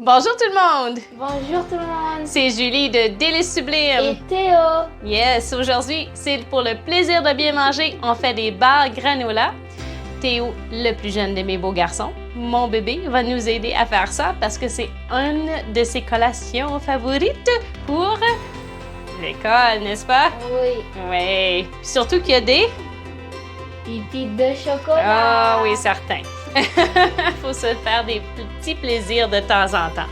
Bonjour tout le monde! Bonjour tout le monde! C'est Julie de Délices Sublimes. Et Théo! Yes, aujourd'hui, c'est pour le plaisir de bien manger. On fait des barres granola. Théo, le plus jeune de mes beaux garçons, mon bébé, va nous aider à faire ça parce que c'est une de ses collations favorites pour l'école, n'est-ce pas? Oui. Oui. Surtout qu'il y a des... Pépites de chocolat! Ah oui, certain. Il faut se faire des petits plaisirs de temps en temps.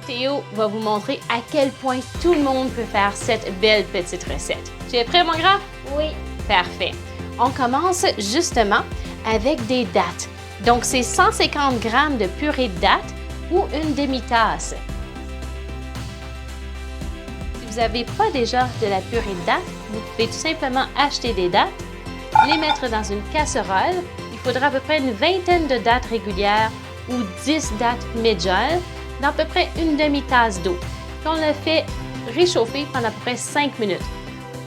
Théo va vous montrer à quel point tout le monde peut faire cette belle petite recette. Tu es prêt, mon grand? Oui. Parfait. On commence justement avec des dattes. Donc, c'est 150 g de purée de dattes ou une demi-tasse. Si vous n'avez pas déjà de la purée de dattes, vous pouvez tout simplement acheter des dattes, les mettre dans une casserole. Il faudra à peu près une vingtaine de dattes régulières ou 10 dattes médiales dans à peu près une demi-tasse d'eau. Puis on le fait réchauffer pendant à peu près 5 minutes.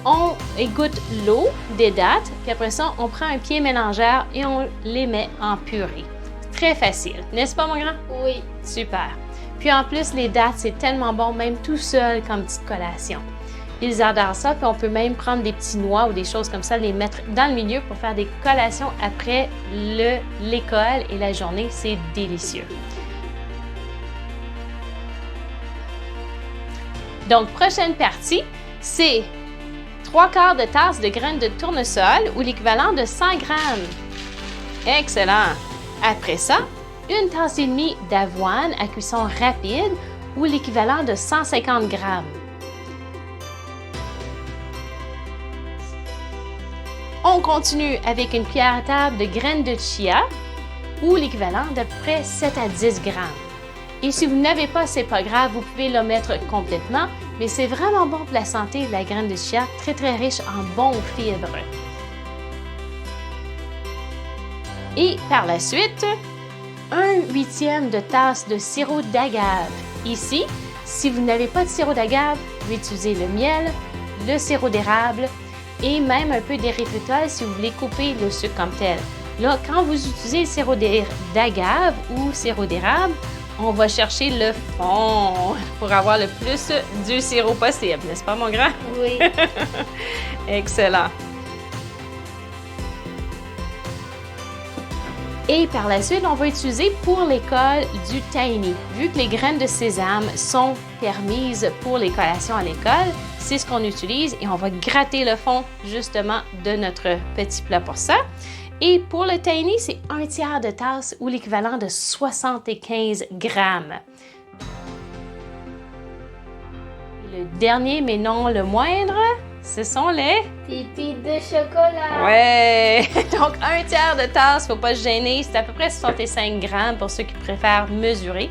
On égoutte l'eau des dattes, puis après ça, on prend un pied mélangeur et on les met en purée. Très facile, n'est-ce pas, mon grand? Oui. Super. Puis en plus, les dattes, c'est tellement bon, même tout seul comme petite collation. Ils adorent ça, puis on peut même prendre des petits noix ou des choses comme ça, les mettre dans le milieu pour faire des collations après l'école et la journée. C'est délicieux. Donc, prochaine partie, c'est 3/4 de tasse de graines de tournesol ou l'équivalent de 100 g. Excellent! Après ça, une tasse et demie d'avoine à cuisson rapide ou l'équivalent de 150 g. On continue avec une cuillère à table de graines de chia ou l'équivalent d'à peu près 7 à 10 g. Et si vous n'avez pas, c'est pas grave, vous pouvez l'omettre complètement, mais c'est vraiment bon pour la santé, la graine de chia, très très riche en bons fibres. Et par la suite, 1/8 de tasse de sirop d'agave. Ici, si vous n'avez pas de sirop d'agave, vous pouvez utiliser le miel, le sirop d'érable et même un peu d'érythritol si vous voulez couper le sucre comme tel. Là, quand vous utilisez le sirop d'agave ou sirop d'érable, on va chercher le fond pour avoir le plus du sirop possible, n'est-ce pas, mon grand? Oui. Excellent. Et par la suite, on va utiliser pour l'école du tahini. Vu que les graines de sésame sont permises pour les collations à l'école, c'est ce qu'on utilise et on va gratter le fond justement de notre petit plat pour ça. Et pour le tahini, c'est 1/3 de tasse ou l'équivalent de 75 g. Et le dernier, mais non le moindre, ce sont les... Pépites de chocolat! Ouais! Donc, 1/3 de tasse, faut pas se gêner, c'est à peu près 65 g pour ceux qui préfèrent mesurer.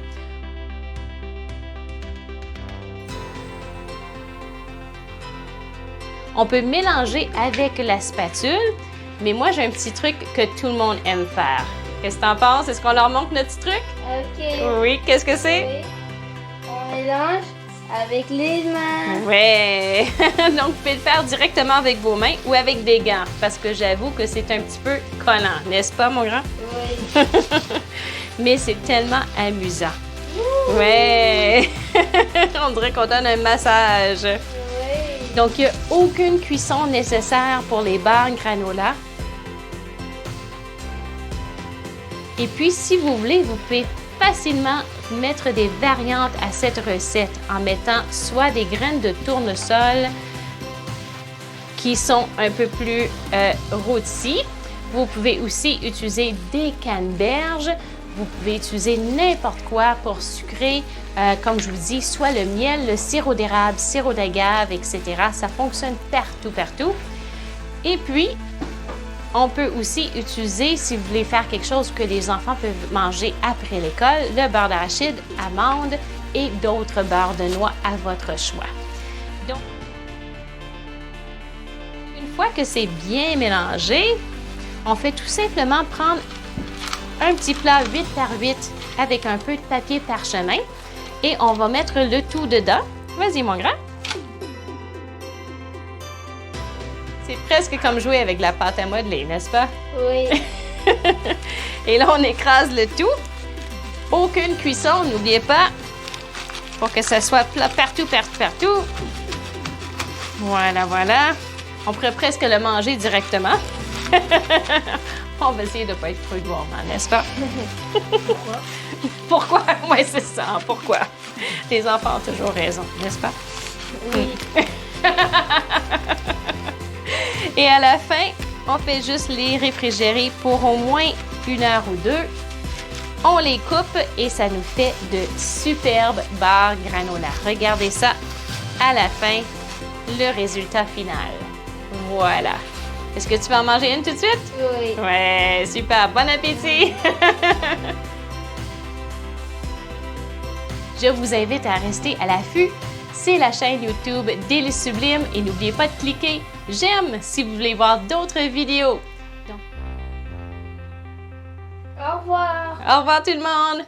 On peut mélanger avec la spatule, mais moi, j'ai un petit truc que tout le monde aime faire. Qu'est-ce que t'en penses? Est-ce qu'on leur montre notre petit truc? OK. Oui, qu'est-ce que c'est? Oui. On mélange avec les mains. Ouais! Donc, vous pouvez le faire directement avec vos mains ou avec des gants, parce que j'avoue que c'est un petit peu collant, n'est-ce pas, mon grand? Oui. Mais c'est tellement amusant. Ouais! On dirait qu'on donne un massage. Oui. Donc, il n'y a aucune cuisson nécessaire pour les barres granola. Et puis, si vous voulez, vous pouvez facilement mettre des variantes à cette recette en mettant soit des graines de tournesol qui sont un peu plus rôties. Vous pouvez aussi utiliser des canneberges. Vous pouvez utiliser n'importe quoi pour sucrer, comme je vous dis, soit le miel, le sirop d'érable, sirop d'agave, etc. Ça fonctionne partout, partout. Et puis, on peut aussi utiliser, si vous voulez faire quelque chose que les enfants peuvent manger après l'école, le beurre d'arachide, amandes et d'autres beurres de noix à votre choix. Donc, une fois que c'est bien mélangé, on fait tout simplement prendre un petit plat 8 par 8 avec un peu de papier parchemin et on va mettre le tout dedans. Vas-y, mon grand. C'est presque comme jouer avec de la pâte à modeler, n'est-ce pas? Oui. Et là, on écrase le tout Aucune cuisson, n'oubliez pas, pour que ça soit plat partout, partout, partout. Voilà, voilà. On pourrait presque le manger directement. On va essayer de ne pas être trop gourmand, n'est-ce pas? Pourquoi? Pourquoi? Oui, c'est ça. Pourquoi? Les enfants ont toujours raison, n'est-ce pas? Oui. Et à la fin, on fait juste les réfrigérer pour au moins 1 heure ou 2. On les coupe et ça nous fait de superbes barres granola. Regardez ça à la fin, le résultat final. Voilà. Est-ce que tu vas en manger une tout de suite? Oui. Ouais, super. Bon appétit! Je vous invite à rester à l'affût. C'est la chaîne YouTube Délices Sublimes et n'oubliez pas de cliquer j'aime si vous voulez voir d'autres vidéos. Au revoir. Au revoir tout le monde!